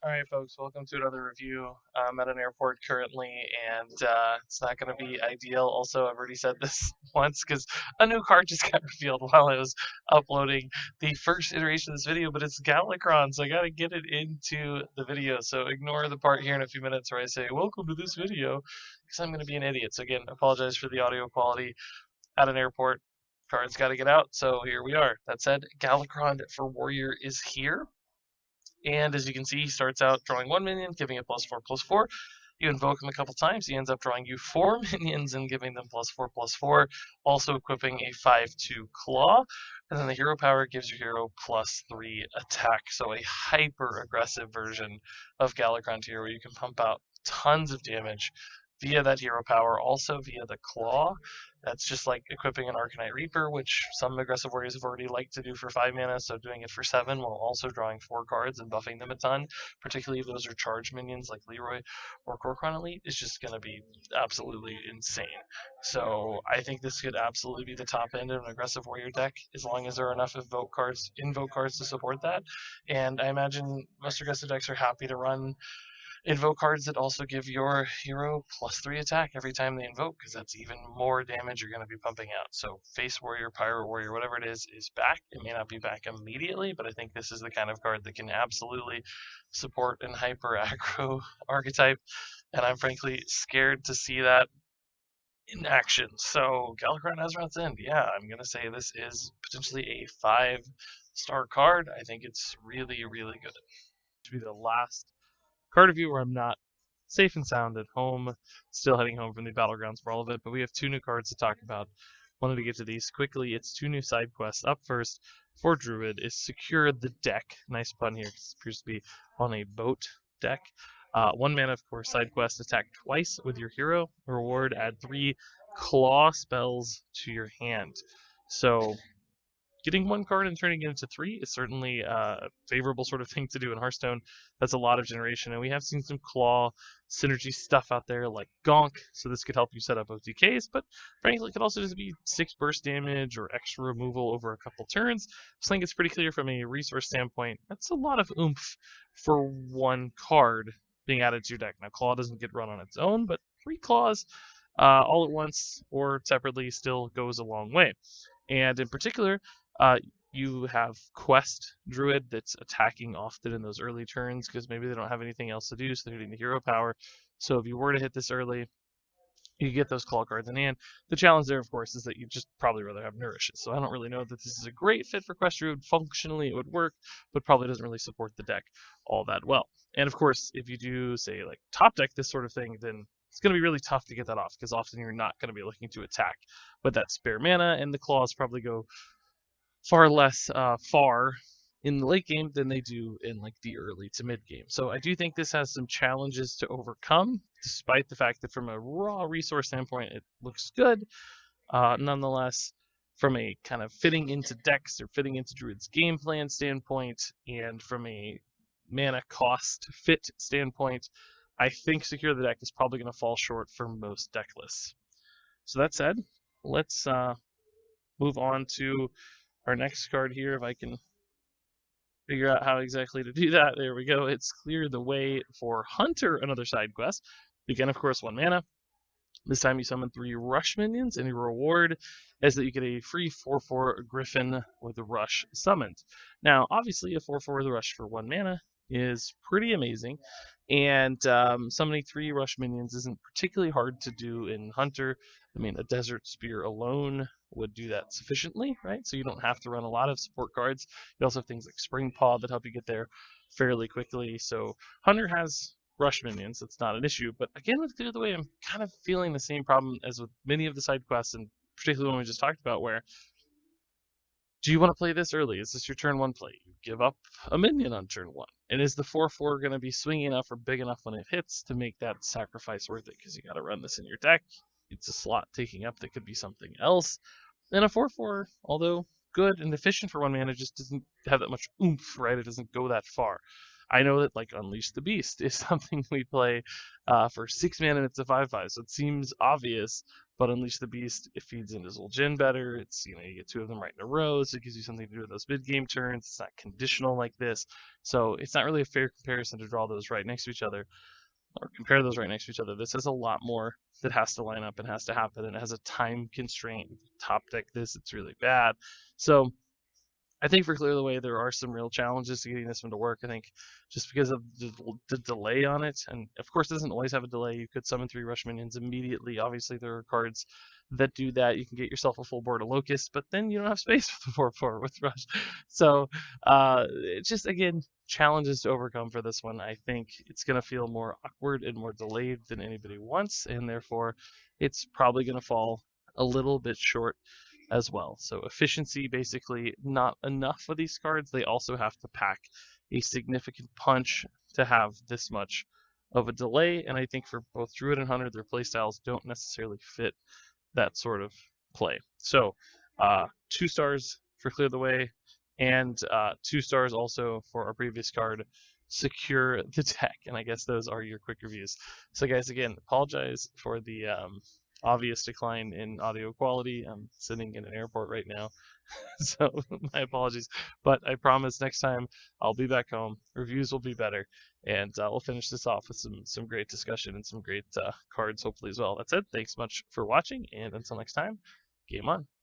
Alright folks, welcome to another review. I'm at an airport currently, and it's not going to be ideal. Also, I've already said this once because a new card just got revealed while I was uploading the first iteration of this video, but it's Galakrond, so I got to get it into the video. So ignore the part here in a few minutes where I say, welcome to this video, because I'm going to be an idiot. So again, apologize for the audio quality at an airport. Cards got to get out, so here we are. That said, Galakrond for Warrior is here. And as you can see, he starts out drawing one minion, giving it +4/+4. You invoke him a couple times, he ends up drawing you 4 minions and giving them +4/+4, also equipping a 5/2 claw. And then the hero power gives your hero +3 attack. So a hyper aggressive version of Galakrond here where you can pump out tons of damage via that hero power, also via the claw. That's just like equipping an Arcanite Reaper, which some aggressive warriors have already liked to do for 5 mana, so doing it for 7 while also drawing 4 cards and buffing them a ton, particularly if those are charge minions like Leroy or Galakrond Elite, is just going to be absolutely insane. So I think this could absolutely be the top end of an aggressive warrior deck, as long as there are enough invoke cards to support that. And I imagine most aggressive decks are happy to run invoke cards that also give your hero +3 attack every time they invoke, because that's even more damage you're going to be pumping out. So Face Warrior, Pyro Warrior, whatever it is back. It may not be back immediately, but I think this is the kind of card that can absolutely support an hyper aggro archetype, and I'm frankly scared to see that in action. So Galakrond Azrath's End, yeah, I'm going to say this is potentially a 5-star card. I think it's really, really good. To be the last card review where I'm not safe and sound at home, still heading home from the battlegrounds for all of it, but we have 2 new cards to talk about. Wanted to get to these quickly. It's 2 new side quests. Up first for Druid is Secure the Deck. Nice pun here because it appears to be on a boat deck. 1 mana, of course, side quest, attack twice with your hero. Reward, add 3 claw spells to your hand. So getting 1 card and turning it into 3 is certainly a favorable sort of thing to do in Hearthstone. That's a lot of generation, and we have seen some claw synergy stuff out there like Gonk, so this could help you set up OTKs, but frankly it could also just be 6 burst damage or extra removal over a couple turns. I think it's pretty clear from a resource standpoint, that's a lot of oomph for 1 card being added to your deck. Now Claw doesn't get run on its own, but 3 claws all at once or separately still goes a long way. And in particular, you have Quest Druid that's attacking often in those early turns because maybe they don't have anything else to do, so they're hitting the hero power. So if you were to hit this early, you get those claw cards in hand. The challenge there, of course, is that you'd just probably rather have Nourishes. So I don't really know that this is a great fit for Quest Druid. Functionally, it would work, but probably doesn't really support the deck all that well. And of course, if you do, say, like top deck this sort of thing, then it's going to be really tough to get that off because often you're not going to be looking to attack with that spare mana, and the claws probably go far less far in the late game than they do in like the early to mid game. So I do think this has some challenges to overcome, despite the fact that from a raw resource standpoint it looks good. Nonetheless, from a kind of fitting into decks or fitting into Druid's game plan standpoint, and from a mana cost fit standpoint, I think Secure the Deck is probably going to fall short for most deck lists. So that said, let's move on to our next card here, if I can figure out how exactly to do that. There we go. It's Clear the Way for Hunter, another side quest. Again, of course, 1 mana. This time you summon 3 Rush minions, and your reward is that you get a free 4/4 Griffin with a Rush summoned. Now, obviously, a 4/4 with a Rush for 1 mana is pretty amazing, and summoning 3 Rush minions isn't particularly hard to do in Hunter. I mean, a Desert Spear alone would do that sufficiently, right? So you don't have to run a lot of support cards. You also have things like Spring Paw that help you get there fairly quickly. So Hunter has Rush minions, that's not an issue. But again, with Clear the Way, I'm kind of feeling the same problem as with many of the side quests, and particularly one we just talked about, where do you want to play this early? Is this your turn 1 play? You give up a minion on turn 1. And is the 4/4 going to be swingy enough or big enough when it hits to make that sacrifice worth it? Because you got to run this in your deck. It's a slot taking up that could be something else. And a 4/4, although good and efficient for 1 mana, just doesn't have that much oomph, right? It doesn't go that far. I know that like Unleash the Beast is something we play for 6 mana and it's a 5/5, so it seems obvious. But Unleash the Beast, it feeds into Zul'jin better. It's, you get 2 of them right in a row, so it gives you something to do with those mid-game turns. It's not conditional like this, so it's not really a fair comparison to draw those right next to each other or compare those right next to each other. This has a lot more that has to line up and has to happen, and it has a time constraint. Top deck this, it's really bad. So I think for Clear the Way, there are some real challenges to getting this one to work. I think just because of the delay on it, and of course it doesn't always have a delay. You could summon 3 Rush minions immediately. Obviously, there are cards that do that. You can get yourself a full board of Locust, but then you don't have space for the 4/4 with Rush. So it's just, again, challenges to overcome for this one. I think it's going to feel more awkward and more delayed than anybody wants, and therefore it's probably going to fall a little bit short as well. So efficiency, basically not enough of these cards. They also have to pack a significant punch to have this much of a delay. And I think for both Druid and Hunter, their playstyles don't necessarily fit that sort of play. So 2 stars for Clear the Way, and 2 stars also for our previous card, Secure the Deck. And I guess those are your quick reviews. So guys, again, apologize for the obvious decline in audio quality. I'm sitting in an airport right now, so my apologies. But I promise next time I'll be back home. Reviews will be better, and we'll finish this off with some great discussion and some great cards, hopefully, as well. That's it. Thanks much for watching, and until next time, game on.